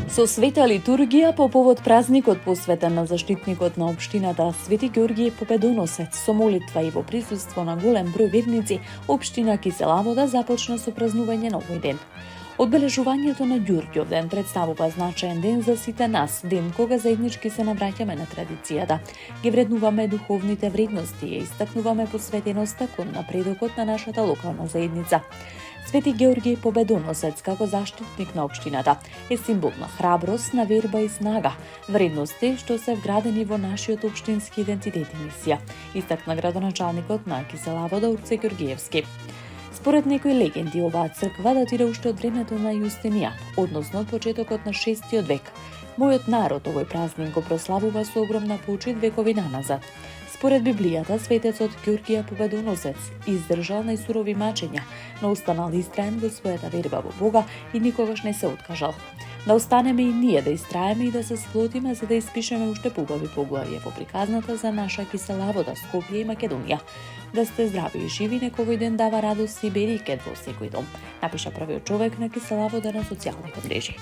Со света литургија по повод празникот посветен на заштитникот на општината Свети Ѓорѓе Победоносец, со молитва и во присуство на голем број верници, општина Кисела Вода започна со празнување на овој ден. Одбележувањето на Ѓурѓов ден представува значаен ден за сите нас, ден кога заеднички се навраќаме на традицијата. Ги вреднуваме духовните вредности и истакнуваме посветеноста кон напредокот на нашата локална заедница. Свети Ѓорѓе Победоносец како заштитник на општината е символ на храброст, на верба и снага, вредности што се вградени во нашиот општински идентитет и мисија, истакна градоначалникот на Кисела Вода Урце Ѓорѓиевски. Според некои легенди, оваа црква датира уште од времето на Јустинијан, односно од почетокот на 6 век. Мојот народ овој празник го прославува со огромна почит векови наназад. Според Библијата, светецот Ѓорѓе Победоносец издржал најсурови мачења, но останал истраен во својата верба во Бога и никогаш не се откажал. Да останеме и ние да истраеме и да се сплотиме за да испишеме уште поубави поглавје во приказната за наша Кисела Вода, Скопје и Македонија. Да сте здрави и живи, нека овој ден дава радост и берекет во секој дом, напиша првиот човек на Кисела Вода на социјалните мрежи.